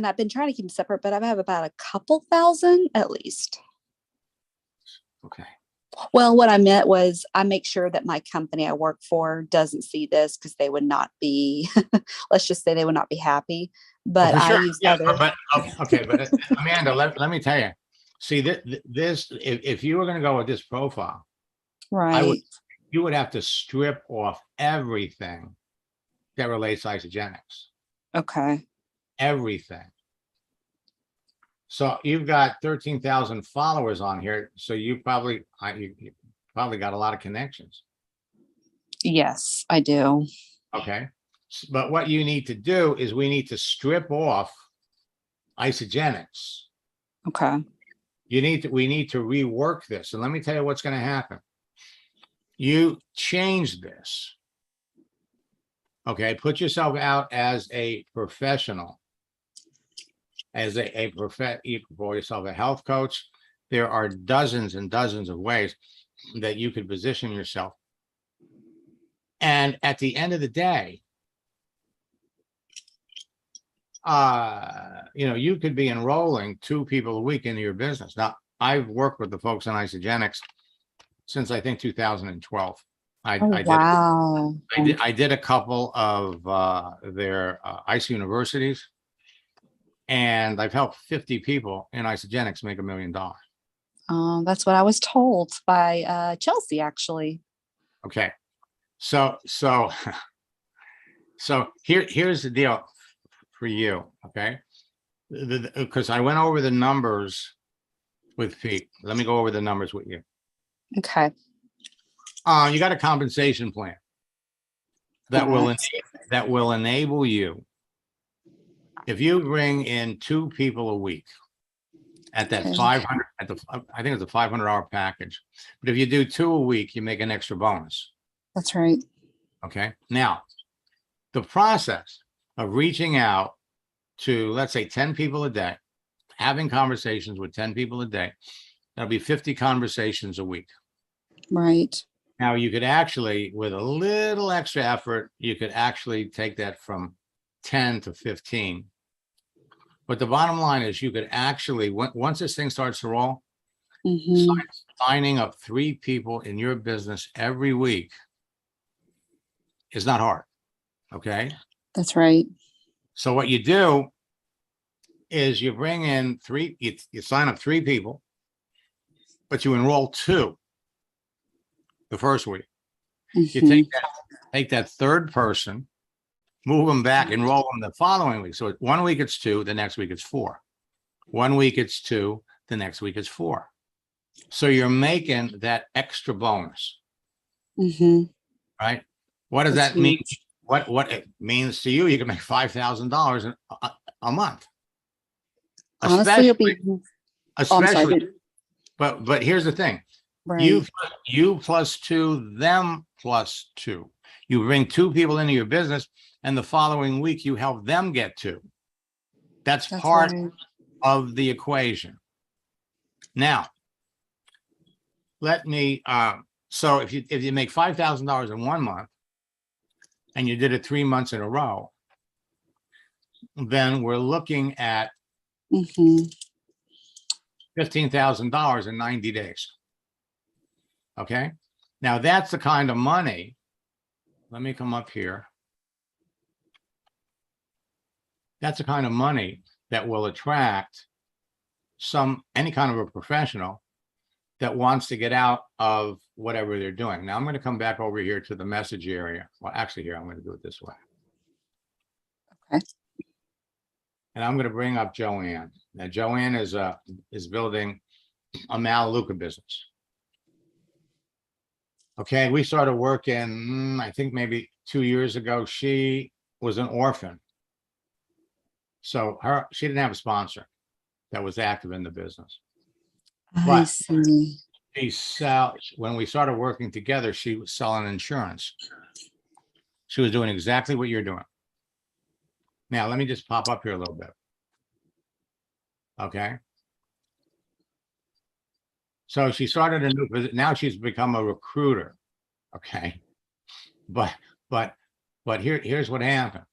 Speaker 3: I've been trying to keep them separate, but I have about a couple thousand at least.
Speaker 1: Okay.
Speaker 3: Well, what I meant was I make sure that my company I work for doesn't see this because they would not be, let's just say they would not be happy. But
Speaker 1: Oh, for
Speaker 3: I
Speaker 1: sure.
Speaker 3: use
Speaker 1: Yeah,
Speaker 3: other.
Speaker 1: okay, but Amanda, let me tell you. See, this if you were going to go with this profile,
Speaker 3: Right.
Speaker 1: you would have to strip off everything that relates to Isogenics.
Speaker 3: Okay.
Speaker 1: Everything. So you've got 13,000 followers on here. So you probably got a lot of connections.
Speaker 3: Yes, I do.
Speaker 1: Okay. But what you need to do is we need to strip off Isogenics.
Speaker 3: Okay.
Speaker 1: We need to rework this. And let me tell you what's going to happen. You change this. Okay. Put yourself out as a professional. As you can call yourself a health coach. There are dozens and dozens of ways that you could position yourself. And at the end of the day, you could be enrolling 2 people a week into your business. Now, I've worked with the folks on Isogenics since I think 2012.
Speaker 3: Wow.
Speaker 1: I did a couple of their ICE universities, and I've helped 50 people in Isogenics make $1 million.
Speaker 3: That's what I was told by Chelsea, actually.
Speaker 1: Okay, so here's the deal for you. Okay, because I went over the numbers with Pete. Let me go over the numbers with you.
Speaker 3: Okay.
Speaker 1: You got a compensation plan that will enable you, if you bring in 2 people a week at that
Speaker 3: Okay.
Speaker 1: 500, I think it's a $500 package. But if you do 2 a week, you make an extra bonus.
Speaker 3: That's right.
Speaker 1: Okay. Now, the process of reaching out to, let's say, 10 people a day, having conversations with 10 people a day, that'll be 50 conversations a week.
Speaker 3: Right.
Speaker 1: Now, you could actually, with a little extra effort, you could actually take that from 10 to 15. But the bottom line is you could actually, once this thing starts to roll,
Speaker 3: Mhm.
Speaker 1: signing up 3 people in your business every week is not hard. Okay.
Speaker 3: That's right.
Speaker 1: So what you do is you bring in 3, you sign up 3 people, but you enroll 2 the first week. You
Speaker 3: Mhm.
Speaker 1: take that third person, move them back, enroll them the following week. So 1 week it's 2, the next week it's 4. 1 week it's 2, the next week it's 4. So you're making that extra bonus,
Speaker 3: Mhm.
Speaker 1: right? What does
Speaker 3: That's
Speaker 1: that mean?
Speaker 3: huge.
Speaker 1: What it means to you? You can make $5,000 a month,
Speaker 3: Honestly, it'll
Speaker 1: especially,
Speaker 3: be. Oh, I'm sorry.
Speaker 1: especially. But here's the thing:
Speaker 3: Right.
Speaker 1: you plus 2, them plus 2. You bring 2 people into your business, and the following week you help them get 2. That's
Speaker 3: That's
Speaker 1: part
Speaker 3: right.
Speaker 1: of the equation. Now, let me. So if you make $5,000 in 1 month, and you did it 3 months in a row, then we're looking at
Speaker 3: Mhm.
Speaker 1: $15,000 in 90 days. Okay. Now that's the kind of money. Let me come up here. That's the kind of money that will attract any kind of a professional that wants to get out of whatever they're doing. Now I'm going to come back over here to the message area. Well, actually here, I'm going to do it this way.
Speaker 3: Okay.
Speaker 1: And I'm going to bring up Joanne. Now Joanne is building a Malaluka business. Okay, we started working, I think maybe 2 years ago. She was an orphan. So she didn't have a sponsor that was active in the business.
Speaker 3: I
Speaker 1: But
Speaker 3: see.
Speaker 1: when we started working together, she was selling insurance. She was doing exactly what you're doing. Now, let me just pop up here a little bit. Okay. So she started a new business. Now she's become a recruiter. Okay. But here's what happened.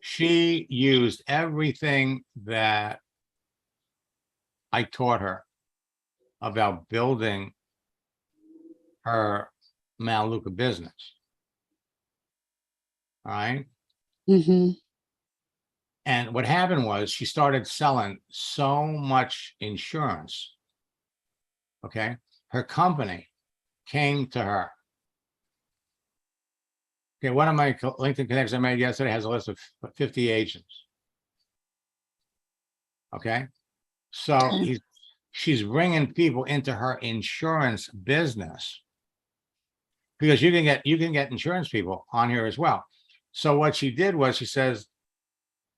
Speaker 1: She used everything that I taught her about building her Malaluka business. All right.
Speaker 3: Mhm.
Speaker 1: And what happened was she started selling so much insurance. Okay. Her company came to her. Okay. One of my LinkedIn connections I made yesterday has a list of 50 agents. Okay. So
Speaker 3: Okay.
Speaker 1: she's bringing people into her insurance business because you can get insurance people on here as well. So what she did was she says,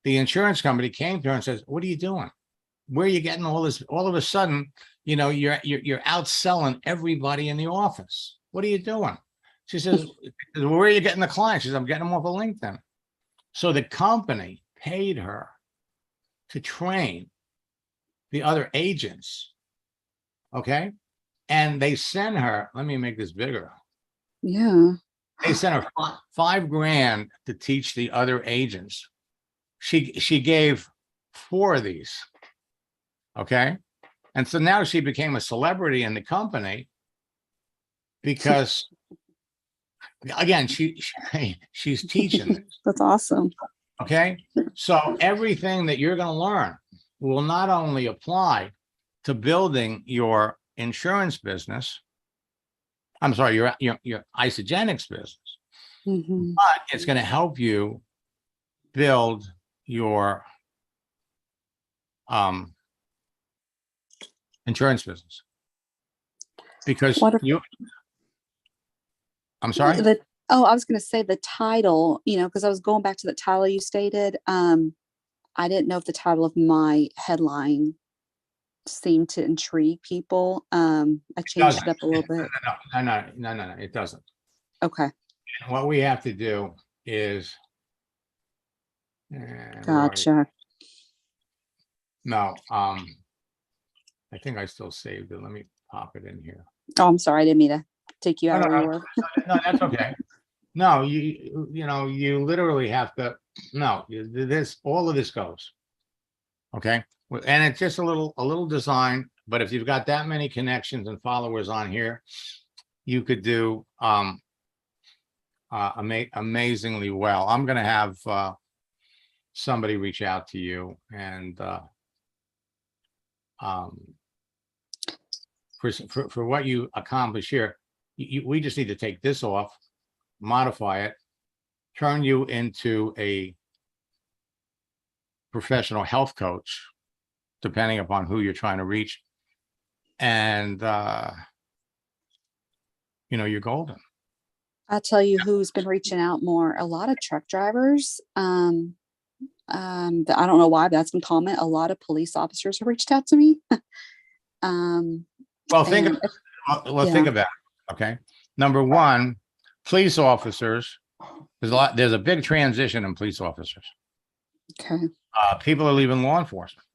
Speaker 1: the insurance company came to her and says, what are you doing? Where are you getting all this? All of a sudden, you're outselling everybody in the office. What are you doing? She says, where are you getting the clients? She says, I'm getting them off of LinkedIn. So the company paid her to train the other agents. Okay. And they send her, let me make this bigger.
Speaker 3: Yeah.
Speaker 1: They sent her $5,000 to teach the other agents. She gave 4 of these. Okay. And so now she became a celebrity in the company because, again, she's teaching this.
Speaker 3: That's awesome.
Speaker 1: Okay. So everything that you're going to learn will not only apply to building your insurance business, I'm sorry, your isogenics business,
Speaker 3: Mhm.
Speaker 1: but it's going to help you build your insurance business because
Speaker 3: What
Speaker 1: I'm sorry.
Speaker 3: I was going to say the title, because I was going back to the title you stated. I didn't know if the title of my headline seemed to intrigue people. I changed it up a little bit.
Speaker 1: No, it doesn't.
Speaker 3: Okay.
Speaker 1: What we have to do is, where are you?
Speaker 3: Gotcha.
Speaker 1: No, I think I still saved it. Let me pop it in here.
Speaker 3: Oh, I'm sorry. I didn't mean to take you out where you were.
Speaker 1: No, that's okay. No, you literally have to, no, all of this goes. Okay, and it's just a little design, but if you've got that many connections and followers on here, you could do amazingly well. I'm gonna have somebody reach out to you and for what you accomplish here, we just need to take this off, modify it, turn you into a professional health coach, depending upon who you're trying to reach. And, you're golden.
Speaker 3: I'll tell you who's been reaching out more. A lot of truck drivers. I don't know why, but that's been common. A lot of police officers have reached out to me.
Speaker 1: Well, think
Speaker 3: And
Speaker 1: think about it. Okay. Number one, police officers, there's a big transition in police officers.
Speaker 3: okay.
Speaker 1: People are leaving law enforcement.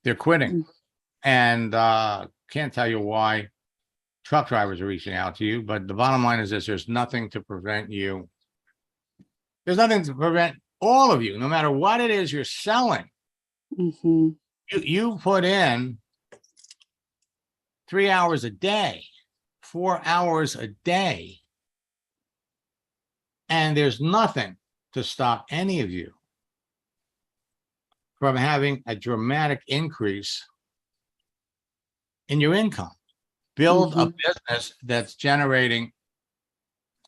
Speaker 1: They're quitting. And can't tell you why truck drivers are reaching out to you, but the bottom line is this: there's nothing to prevent you. There's nothing to prevent all of you, no matter what it is you're selling.
Speaker 3: Mm-hmm.
Speaker 1: You put in 3 hours a day, 4 hours a day, and there's nothing to stop any of you from having a dramatic increase in your income. Build a business that's generating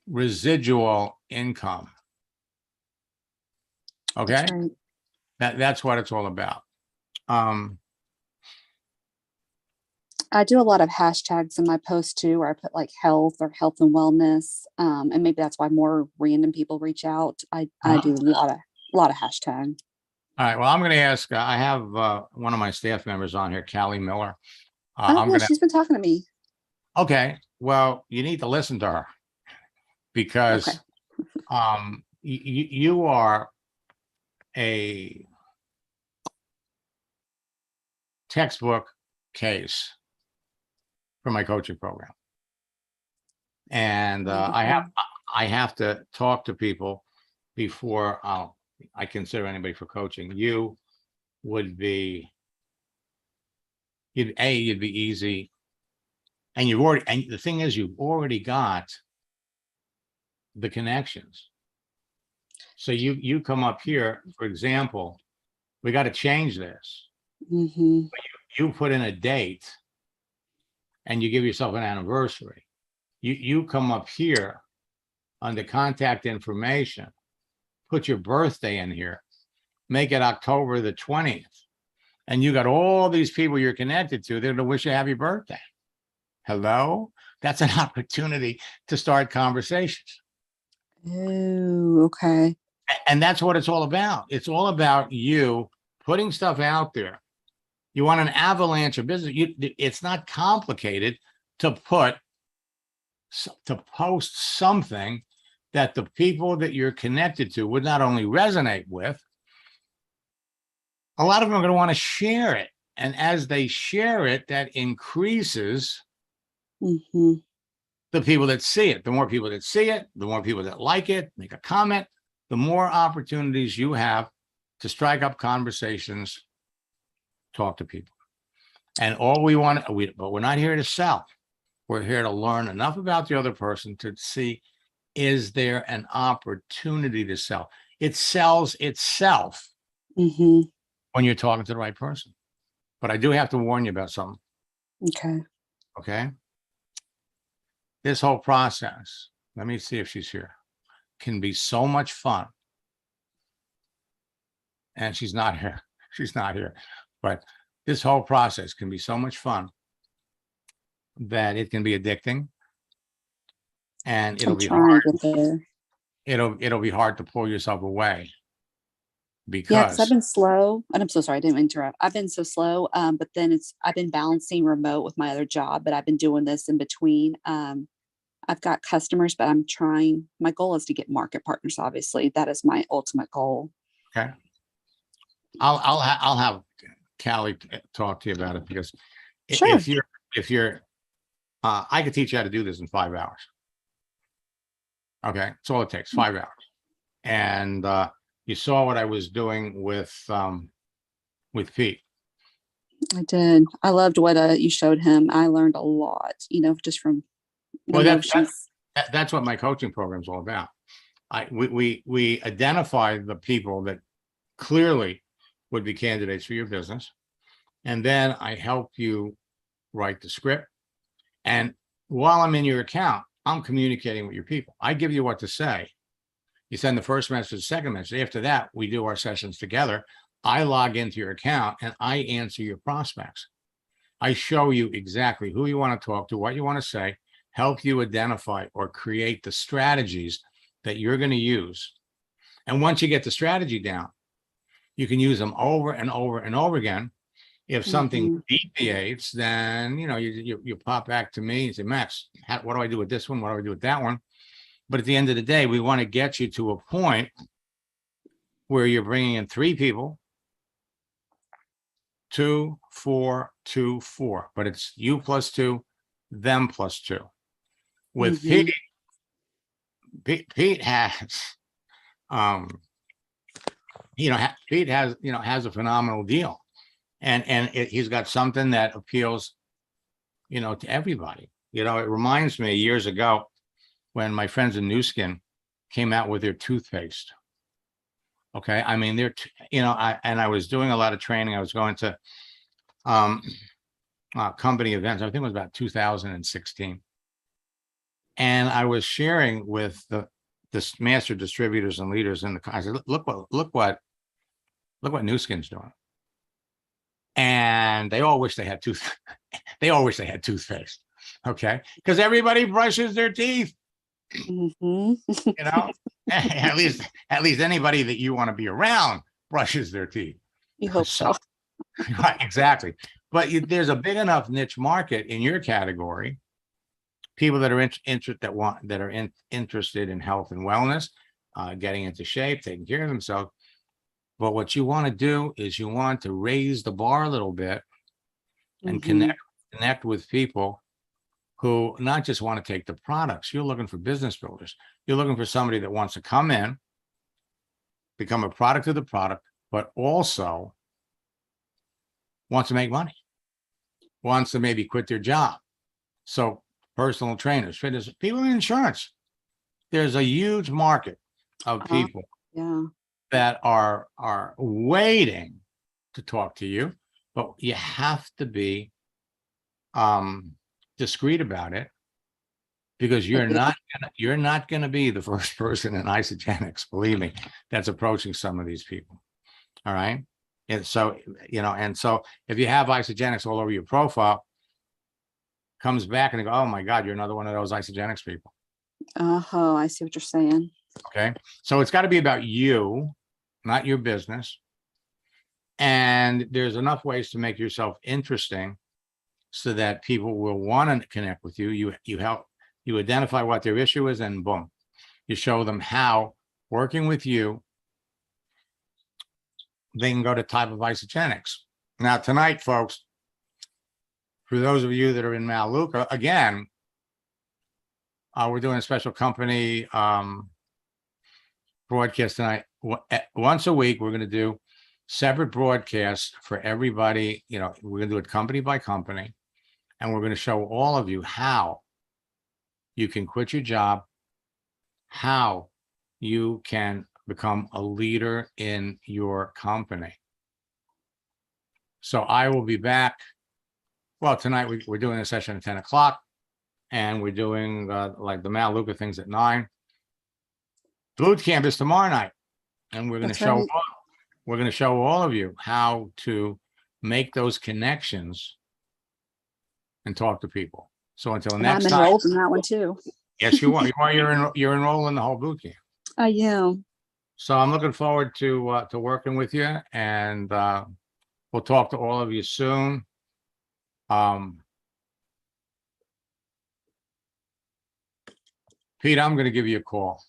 Speaker 1: residual income. Okay,
Speaker 3: That's right.
Speaker 1: that's what it's all about.
Speaker 3: I do a lot of hashtags in my posts too, where I put like health or health and wellness. And maybe that's why more random people reach out. I do a lot of hashtag.
Speaker 1: All right. Well, I'm going to ask. I have one of my staff members on here, Callie Miller.
Speaker 3: Oh yeah, she's been talking to me.
Speaker 1: Okay. Well, you need to listen to her because you are a textbook case for my coaching program, and I have to talk to people before I consider anybody for coaching. You would be, you'd be easy, and the thing is, you've already got the connections. So you come up here, for example, we got to change this.
Speaker 3: Mm-hmm.
Speaker 1: You put in a date and you give yourself an anniversary. You come up here under contact information, put your birthday in here, make it October the 20th. And you got all these people you're connected to, they're going to wish you happy birthday. Hello? That's an opportunity to start conversations.
Speaker 3: Oh, okay.
Speaker 1: And that's what it's all about. It's all about you putting stuff out there. You want an avalanche of business. It's not complicated to post something that the people that you're connected to would not only resonate with, a lot of them are going to want to share it. And as they share it, that increases the people that see it. The more people that see it, the more people that like it, make a comment, the more opportunities you have to strike up conversations, talk to people. And all but we're not here to sell. We're here to learn enough about the other person to see, is there an opportunity to sell? It sells itself when you're talking to the right person. But I do have to warn you about something.
Speaker 3: Okay.
Speaker 1: Okay. This whole process, let me see if she's here, can be so much fun. And she's not here. She's not here. But this whole process can be so much fun that it can be addicting. And it'll be hard. It'll be hard to pull yourself away. Because
Speaker 3: I've been slow, and I'm so sorry, I didn't interrupt. I've been so slow. But then I've been balancing remote with my other job, but I've been doing this in between. I've got customers, but I'm trying. My goal is to get market partners. Obviously, that is my ultimate goal.
Speaker 1: Okay. I'll have Callie talk to you about it, because
Speaker 3: Sure.
Speaker 1: if you're, I could teach you how to do this in 5 hours. Okay, that's all it takes, 5 hours. And you saw what I was doing with Pete.
Speaker 3: I did. I loved what you showed him. I learned a lot, just from the
Speaker 1: Well,
Speaker 3: motions.
Speaker 1: that's what my coaching program is all about. We identify the people that clearly would be candidates for your business, and then I help you write the script. And while I'm in your account, I'm communicating with your people. I give you what to say. You send the first message, the second message. After that, we do our sessions together. I log into your account and I answer your prospects. I show you exactly who you want to talk to, what you want to say, help you identify or create the strategies that you're going to use. And once you get the strategy down, you can use them over and over and over again. If something deviates, then you pop back to me and say, Max, what do I do with this one? What do I do with that one? But at the end of the day, we want to get you to a point where you're bringing in 3 people, 2, 4, 2, 4, but it's you plus 2, them plus 2. With Pete has, Pete has a phenomenal deal, and he's got something that appeals, to everybody. It reminds me years ago when my friends in New Skin came out with their toothpaste. Okay, I mean, I was doing a lot of training. I was going to company events. I think it was about 2016, and I was sharing with the master distributors and leaders in the. I said, look what New Skin's doing, and they all wish they had toothpaste. Okay, because everybody brushes their teeth. At least anybody that you want to be around brushes their teeth.
Speaker 3: You hope so.
Speaker 1: Right, exactly. But there's a big enough niche market in your category, people that are interested in health and wellness, getting into shape, taking care of themselves. But what you want to do is you want to raise the bar a little bit and connect with people who not just want to take the products. You're looking for business builders. You're looking for somebody that wants to come in, become a product of the product, but also wants to make money, wants to maybe quit their job. So personal trainers, fitness, people in insurance. There's a huge market of people that are waiting to talk to you, but you have to be discreet about it, because you're not going to be the first person in Isogenics, believe me, that's approaching some of these people. All right. And so, if you have Isogenics all over your profile, comes back and they go, oh my God, you're another one of those Isogenics people.
Speaker 3: I see what you're saying.
Speaker 1: Okay. So it's got to be about you, not your business. And there's enough ways to make yourself interesting so that people will want to connect with you. You identify what their issue is, and boom, you show them how, working with you, they can go to type of Isogenics. Now tonight, folks, for those of you that are in Maluka, again, we're doing a special company broadcast tonight. Once a week, we're going to do separate broadcasts for everybody. We're going to do it company by company, and we're going to show all of you how you can quit your job, how you can become a leader in your company. So I will be back. Well, tonight we're doing a session at 10 o'clock, and we're doing like the Maluka things at 9. Boot camp is tomorrow night, and we're going to show all of you how to make those connections and talk to people. So until next time.
Speaker 3: I'm enrolled in that one too.
Speaker 1: Yes, you are. You're enrolled in the whole boot camp.
Speaker 3: I am.
Speaker 1: So I'm looking forward to working with you, and we'll talk to all of you soon. Pete, I'm going to give you a call.